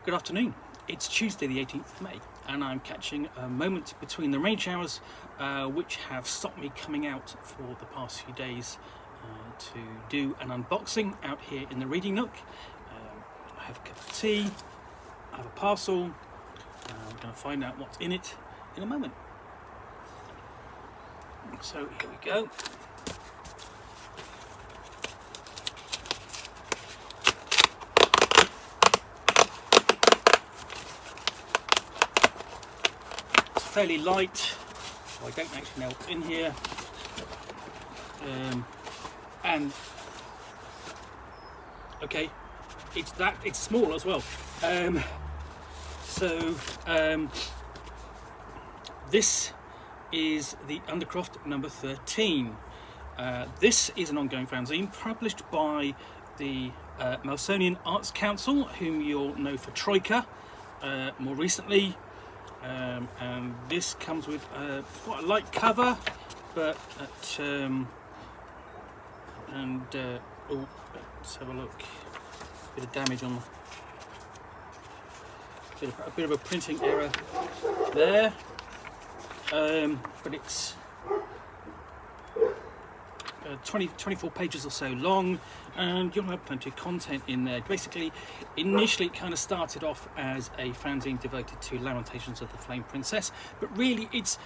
Good afternoon. It's Tuesday the 18th of May and I'm catching a moment between the rain showers which have stopped me coming out for the past few days to do an unboxing out here in the reading nook. I have a cup of tea, I have a parcel, I'm going to find out what's in it in a moment. So here we go. Fairly light, so I don't actually know what's in here, and okay, it's small as well. This is the Undercroft number 13. This is an ongoing fanzine published by the Melsonian Arts Council, whom you'll know for Troika more recently. And this comes with quite a light cover, but let's have a look. A bit of damage on a bit of a printing error there, but it's 24 pages or so long, and you'll have plenty of content in there. Basically, initially it kind of started off as a fanzine devoted to Lamentations of the Flame Princess, but really it's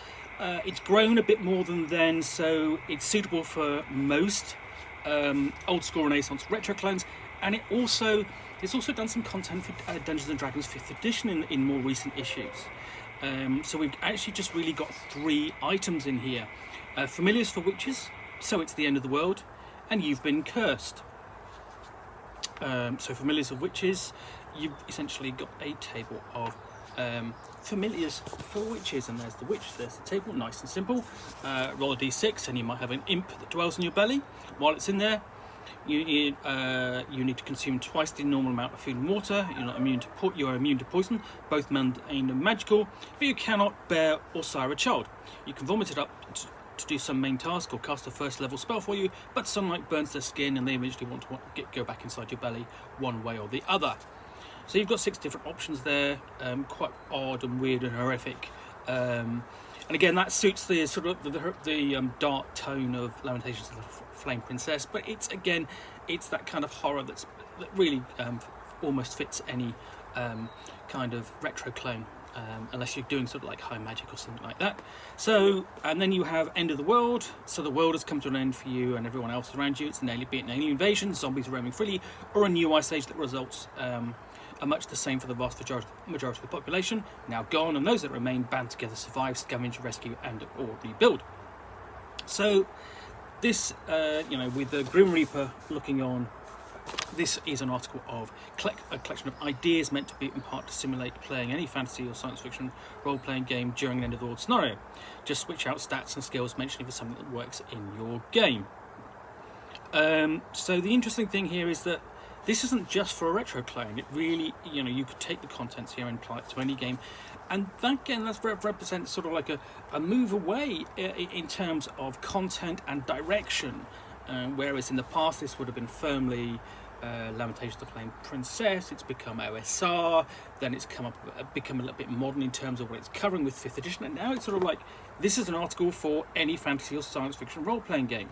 grown a bit more than then, so it's suitable for most old school Renaissance retroclones, and it's also done some content for Dungeons and Dragons 5th edition in more recent issues. So we've actually just really got 3 items in here: Familiars for Witches, So It's the End of the World, and You've Been Cursed. So Familiars of Witches, you've essentially got a table of familiars for witches, and there's the witch, there's the table, nice and simple. Roll a d6 and you might have an imp that dwells in your belly. While it's in there, you need to consume twice the normal amount of food and water. You're immune to poison, both mundane and magical, but you cannot bear or sire a child. You can vomit it up to do some main task or cast a first level spell for you, but sunlight burns their skin and they eventually want to go back inside your belly one way or the other. So you've got 6 different options there, quite odd and weird and horrific, and again that suits the sort of the dark tone of Lamentations of the Flame Princess, but it's that kind of horror that really almost fits any kind of retro clone. Unless you're doing sort of like high magic or something like that. So, and then you have End of the World. So the world has come to an end for you and everyone else around you. It's be it an alien invasion, zombies roaming freely, or a new ice age that results are much the same for the vast majority of the population, now gone, and those that remain band together, survive, scavenge, rescue, and or rebuild. So this, with the Grim Reaper looking on, this is an article of a collection of ideas meant to be in part to simulate playing any fantasy or science fiction role-playing game during an end of the world scenario. Just switch out stats and skills mentioning for something that works in your game. So the interesting thing here is that this isn't just for a retro clone. It really, you could take the contents here and apply it to any game, and that represents sort of like a move away in terms of content and direction. Whereas in the past this would have been firmly Lamentations of the Flame Princess, it's become OSR, then it's become a little bit modern in terms of what it's covering with 5th edition, and now it's sort of like, this is an article for any fantasy or science fiction role-playing game.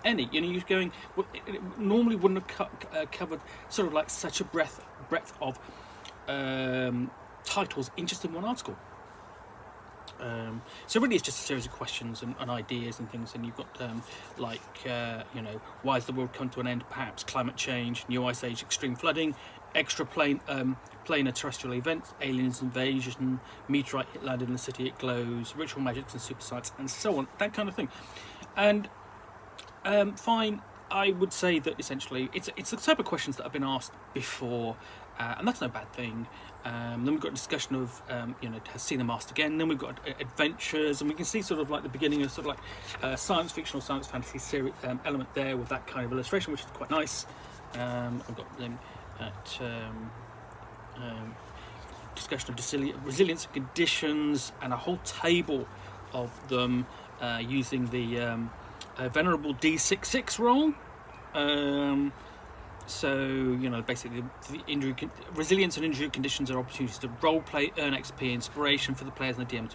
You're going, well, it normally wouldn't have covered sort of like such a breadth of titles in just in one article. So really it's just a series of questions and ideas and things, and you've got why has the world come to an end? Perhaps climate change, new ice age, extreme flooding, extra planar terrestrial events, aliens invasion, meteorite hit land in the city, it glows, ritual magics and super science, and so on, that kind of thing. And fine, I would say that essentially it's the type of questions that have been asked before, and that's no bad thing. Then we've got a discussion of has seen them asked again. Then we've got adventures, and we can see sort of like the beginning of sort of like science fiction or science fantasy series element there with that kind of illustration, which is quite nice. I've got them at discussion of resilience and conditions, and a whole table of them using the venerable D66 roll. So, you know, basically resilience and injury conditions are opportunities to role play, earn XP, inspiration for the players and the DM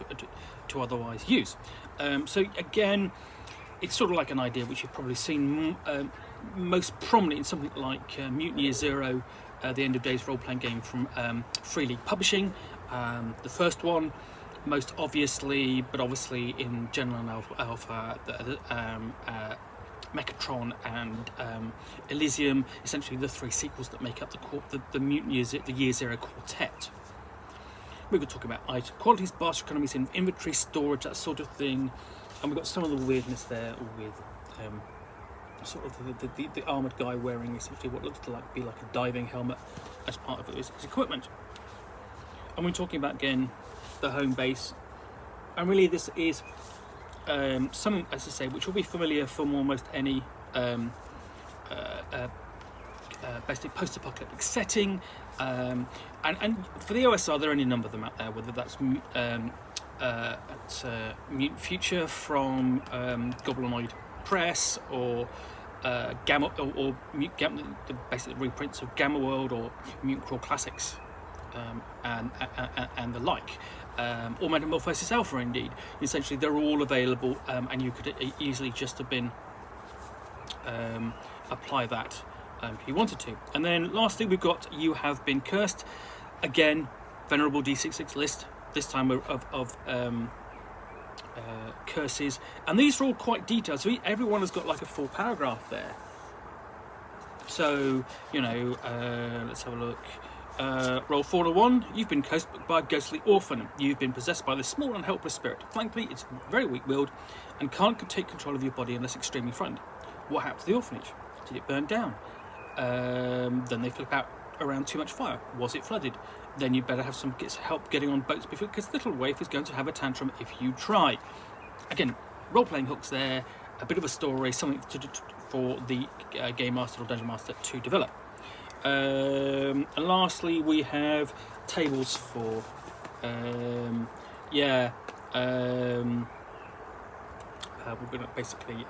to otherwise use. So again, it's sort of like an idea which you've probably seen most prominently in something like Mutiny Year Zero, the end of days role-playing game from Free League Publishing. The first one, most obviously, but obviously in General and Alpha, Mechatron and Elysium, essentially the three sequels that make up the Mutiny Year Zero quartet. We were talking about item qualities, basket economies, in inventory, storage, that sort of thing, and we've got some of the weirdness there with sort of the armoured guy wearing essentially what looks to be like a diving helmet as part of his equipment. And we're talking about, again, the home base, and really this is something, as I say, which will be familiar from almost any basically post-apocalyptic setting, and for the OSR there are any number of them out there, whether that's Mutant Future from Goblinoid Press, or Gamma, or basically reprints of Gamma World or Mutant Crawl Classics, and the like. Or Metamorphosis Alpha, indeed. Essentially, they're all available, and you could easily just have been apply that if you wanted to. And then, lastly, we've got You Have Been Cursed. Again, venerable D66 list. This time of curses, and these are all quite detailed. So everyone has got like a full paragraph there. So you know, let's have a look. Roll 4 to 1. You've been cursed by a ghostly orphan. You've been possessed by this small and helpless spirit. Frankly, it's very weak-willed and can't take control of your body unless extremely frightened. What happened to the orphanage? Did it burn down? Then they flip out around too much fire. Was it flooded? Then you better have some help getting on boats before, because little waif is going to have a tantrum if you try. Again, role-playing hooks there, a bit of a story, something for the game master or dungeon master to develop. And lastly, we have tables for we're going to basically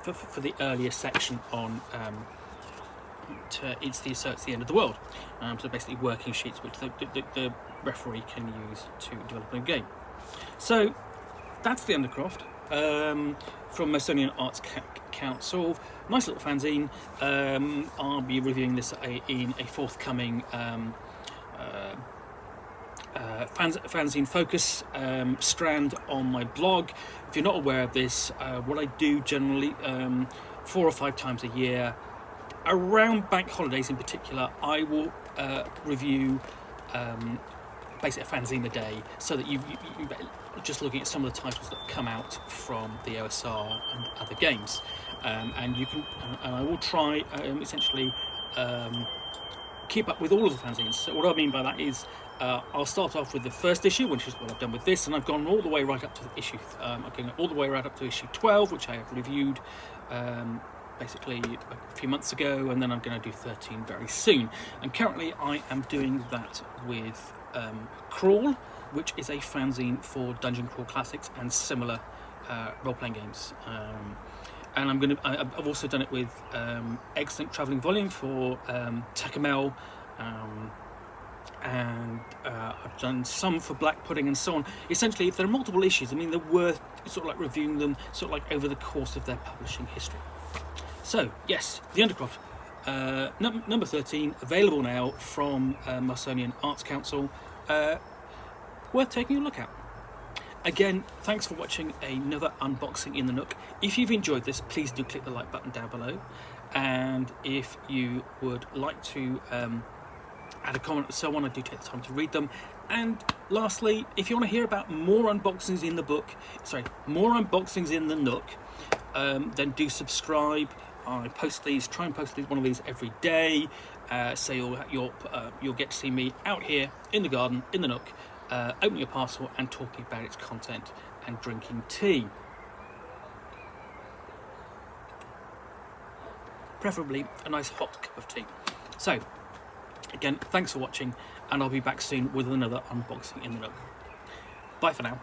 for the earlier section on it's the end of the world. So basically working sheets which the referee can use to develop a game. So that's the Undercroft from Melsonian Arts Council. Nice little fanzine. I'll be reviewing this in a forthcoming fanzine focus strand on my blog. If you're not aware of this, what I do generally 4 or 5 times a year, around bank holidays in particular, I will review basically a fanzine a day, so that you just looking at some of the titles that come out from the OSR and other games, and you can, and I will try essentially keep up with all of the fanzines. So what I mean by that is I'll start off with the first issue, which is what I've done with this, and I've gone all the way right up to issue I'm going all the way right up to issue 12, which I have reviewed basically a few months ago, and then I'm going to do 13 very soon. And currently I am doing that with Crawl, which is a fanzine for Dungeon Crawl Classics and similar role-playing games. And I've also done it with Excellent Travelling Volume for Takamel, and I've done some for Black Pudding and so on. Essentially, if there are multiple issues, I mean, they're worth sort of like reviewing them sort of like over the course of their publishing history. So, yes, the Undercroft, number 13, available now from Melsonian Arts Council. Worth taking a look at. Again, thanks for watching another unboxing in the Nook. If you've enjoyed this, please do click the like button down below. And if you would like to add a comment and so on, I do take the time to read them. And lastly, if you want to hear about more unboxings in the more unboxings in the Nook, then do subscribe. I post these, try and post one of these every day, so you'll get to see me out here in the garden, in the Nook, opening a parcel and talking about its content and drinking tea. Preferably a nice hot cup of tea. So, again, thanks for watching, and I'll be back soon with another unboxing in the Nook. Bye for now.